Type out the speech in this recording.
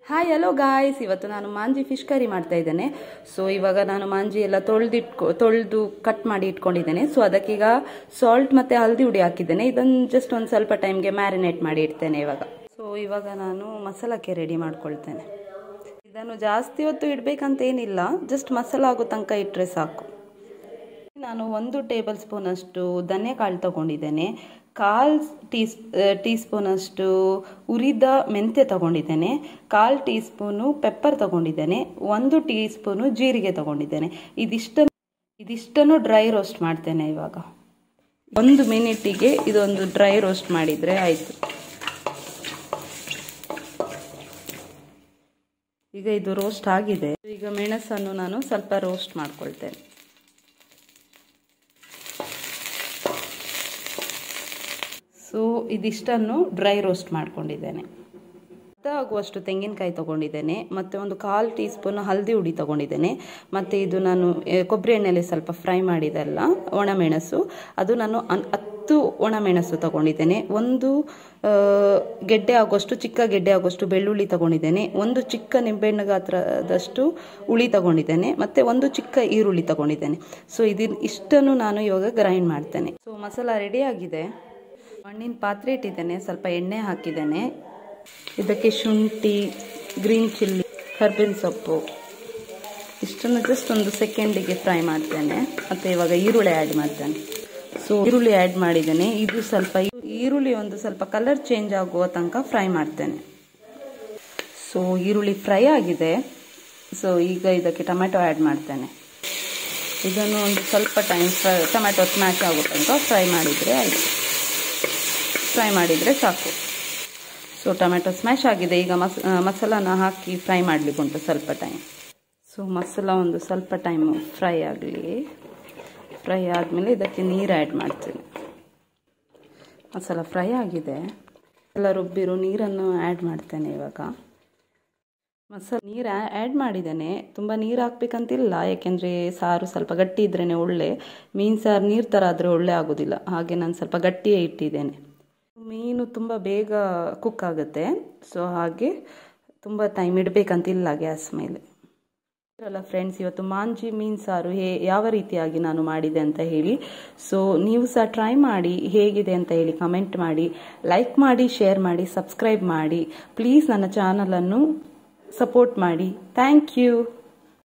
Hi hello guys, ಇವತ್ತು ನಾನು Manjhi fish curry ಮಾಡ್ತಾ ಇದ್ದೇನೆ. ಸೊ ಇವಾಗ ನಾನು ಮಾಂಜಿ ಎಲ್ಲ ತೊಳೆದು ಕಟ್ ಮಾಡಿ ಇಟ್ಕೊಂಡಿದ್ದೇನೆ. ಸೊ ಅದಕ್ಕೀಗ ಸಾಲ್ಟ್ ಮತ್ತೆ ಹಲ್ದಿ ಹುಡಿ ಹಾಕಿದ್ದೇನೆ. ಇದನ್ನು ಜಸ್ಟ್ ಒಂದು ಸ್ವಲ್ಪ ಟೈಮ್ಗೆ ಮ್ಯಾರಿನೇಟ್ ಮಾಡಿ ಇಡ್ತೇನೆ ಇವಾಗ. ಸೊ ಇವಾಗ ನಾನು ಮಸಾಲಕ್ಕೆ ರೆಡಿ ಮಾಡ್ಕೊಳ್ತೇನೆ. ಇದನ್ನು ಜಾಸ್ತಿ ಹೊತ್ತು ಇಡಬೇಕಂತ ಏನಿಲ್ಲ, ಜಸ್ಟ್ ಮಸಾಲ ಆಗೋ ತನಕ ಇಟ್ಟರೆ ಸಾಕು. ನಾನು 1 ಟೇಬಲ್ ಸ್ಪೂನ್ ಅಷ್ಟು ಧನಿಯಾಕಾಳು ತಗೊಂಡಿದ್ದೇನೆ, 1/4 ಟೀ ಸ್ಪೂನ್ ಅಷ್ಟು ಉರಿದ ಮೆಂತ್ಯ ತಗೊಂಡಿದ್ದೇನೆ, 1/4 ಟೀ ಸ್ಪೂನು ಪೆಪ್ಪರ್ ತಗೊಂಡಿದ್ದೇನೆ, 1 ಟೀ ಸ್ಪೂನು ಜೀರಿಗೆ ತಗೊಂಡಿದ್ದೇನೆ. ಇದಿಷ್ಟನ್ನು ಡ್ರೈ ರೋಸ್ಟ್ ಮಾಡ್ತೇನೆ. ಇವಾಗ 1 ಮಿನಿಟಿಗೆ ಇದೊಂದು ಡ್ರೈ ರೋಸ್ಟ್ ಮಾಡಿದರೆ ಆಯಿತು. ಈಗ ಇದು ರೋಸ್ಟ್ ಆಗಿದೆ. ಈಗ ಮೆಣಸನ್ನು ನಾನು ಸ್ವಲ್ಪ ರೋಸ್ಟ್ ಮಾಡ್ಕೊಳ್ತೇನೆ. ಸೊ ಇದಿಷ್ಟನ್ನು ಡ್ರೈ ರೋಸ್ಟ್ ಮಾಡ್ಕೊಂಡಿದ್ದೇನೆ. ಆಗುವಷ್ಟು ತೆಂಗಿನಕಾಯಿ ತಗೊಂಡಿದ್ದೇನೆ, ಮತ್ತು ಒಂದು 1/4 ಟೀ ಸ್ಪೂನ್ ಹಲ್ದಿ ಹುಡಿ ತಗೊಂಡಿದ್ದೇನೆ, ಮತ್ತು ಇದು ನಾನು ಕೊಬ್ಬರಿ ಎಣ್ಣೆಯಲ್ಲಿ ಸ್ವಲ್ಪ ಫ್ರೈ ಮಾಡಿದೆಲ್ಲ ಒಣಮೆಣಸು, ಅದು ನಾನು 10 ಒಣಮೆಣಸು ತಗೊಂಡಿದ್ದೇನೆ, 1 ಚಿಕ್ಕ ಗೆಡ್ಡೆ ಆಗುವಷ್ಟು ಬೆಳ್ಳುಳ್ಳಿ ತಗೊಂಡಿದ್ದೇನೆ, 1 ಚಿಕ್ಕ ನಿಂಬೆಹಣ್ಣು ಗಾತ್ರದಷ್ಟು ಹುಳಿ ತಗೊಂಡಿದ್ದೇನೆ, ಮತ್ತು 1 ಚಿಕ್ಕ ಈರುಳ್ಳಿ ತಗೊಂಡಿದ್ದೇನೆ. ಸೊ ಇಷ್ಟನ್ನು ನಾನು ಇವಾಗ ಗ್ರೈಂಡ್ ಮಾಡ್ತೇನೆ. ಸೊ ಮಸಾಲ ರೆಡಿ ಆಗಿದೆ. ಮಣ್ಣಿನ ಪಾತ್ರೆ ಇಟ್ಟಿದ್ದೇನೆ, ಸ್ವಲ್ಪ ಎಣ್ಣೆ ಹಾಕಿದ್ದೇನೆ. ಇದಕ್ಕೆ ಶುಂಠಿ, ಗ್ರೀನ್ ಚಿಲ್ಲಿ, ಕರ್ಬೇವಿನ ಸೊಪ್ಪು ಇಷ್ಟನ್ನು ಜಸ್ಟ್ 1 ಸೆಕೆಂಡಿಗೆ ಫ್ರೈ ಮಾಡ್ತೇನೆ. ಮತ್ತು ಇವಾಗ ಈರುಳ್ಳಿ ಆ್ಯಡ್ ಮಾಡ್ತೇನೆ. ಸೊ ಈರುಳ್ಳಿ ಆ್ಯಡ್ ಮಾಡಿದ್ದೇನೆ. ಇದು ಈರುಳ್ಳಿ ಒಂದು ಸ್ವಲ್ಪ ಕಲರ್ ಚೇಂಜ್ ಆಗುವ ತನಕ ಫ್ರೈ ಮಾಡ್ತೇನೆ. ಸೊ ಈರುಳ್ಳಿ ಫ್ರೈ ಆಗಿದೆ. ಸೊ ಈಗ ಇದಕ್ಕೆ ಟೊಮೆಟೊ ಆ್ಯಡ್ ಮಾಡ್ತೇನೆ. ಇದನ್ನು ಒಂದು ಸ್ವಲ್ಪ ಟೈಮ್ ಟೊಮೆಟೊ ಸ್ಮ್ಯಾಶ್ ಆಗೋ ತನಕ ಫ್ರೈ ಮಾಡಿದರೆ ಸಾಕು. ಸೊ ಟೊಮೆಟೊ ಸ್ಮ್ಯಾಶ್ ಆಗಿದೆ. ಈಗ ಮಸಾಲಾನ ಹಾಕಿ ಫ್ರೈ ಮಾಡಲಿಕ್ಕೆ ಉಂಟು ಸ್ವಲ್ಪ ಟೈಮ್. ಸೊ ಮಸಾಲ ಒಂದು ಸ್ವಲ್ಪ ಟೈಮ್ ಫ್ರೈ ಆಗಲಿ. ಫ್ರೈ ಆದಮೇಲೆ ಇದಕ್ಕೆ ನೀರು ಆ್ಯಡ್ ಮಾಡ್ತೀನಿ. ಮಸಾಲ ಫ್ರೈ ಆಗಿದೆ. ಎಲ್ಲ ರುಬ್ಬಿರೋ ನೀರನ್ನು ಆ್ಯಡ್ ಮಾಡ್ತೇನೆ. ಇವಾಗ ನೀರು ಆ್ಯಡ್ ಮಾಡಿದ್ದೇನೆ. ತುಂಬ ನೀರು ಹಾಕ್ಬೇಕಂತಿಲ್ಲ, ಯಾಕೆಂದರೆ ಸಾರು ಸ್ವಲ್ಪ ಗಟ್ಟಿ ಇದ್ರೇ ಒಳ್ಳೆ. ಮೀನು ಸಾರು ನೀರು ಥರ ಆದರೆ ಒಳ್ಳೆ ಆಗೋದಿಲ್ಲ, ಹಾಗೆ ನಾನು ಸ್ವಲ್ಪ ಗಟ್ಟಿಯೇ ಇಟ್ಟಿದ್ದೇನೆ. ಮೀನು ತುಂಬ ಬೇಗ ಕುಕ್ ಆಗುತ್ತೆ, ಸೊ ಹಾಗೆ ತುಂಬ ಟೈಮ್ ಇಡಬೇಕಂತಿಲ್ಲ ಗ್ಯಾಸ್ ಮೇಲೆ. ಅಲ್ಲ ಫ್ರೆಂಡ್ಸ್, ಇವತ್ತು ಮಾಂಜಿ ಮೀನು ಸಾರು ಯಾವ ರೀತಿಯಾಗಿ ನಾನು ಮಾಡಿದೆ ಅಂತ ಹೇಳಿ. ಸೊ ನೀವು ಸಹ ಟ್ರೈ ಮಾಡಿ, ಹೇಗಿದೆ ಅಂತ ಹೇಳಿ ಕಮೆಂಟ್ ಮಾಡಿ, ಲೈಕ್ ಮಾಡಿ, ಶೇರ್ ಮಾಡಿ, ಸಬ್ಸ್ಕ್ರೈಬ್ ಮಾಡಿ. ಪ್ಲೀಸ್ ನನ್ನ ಚಾನಲನ್ನು ಸಪೋರ್ಟ್ ಮಾಡಿ. Thank you.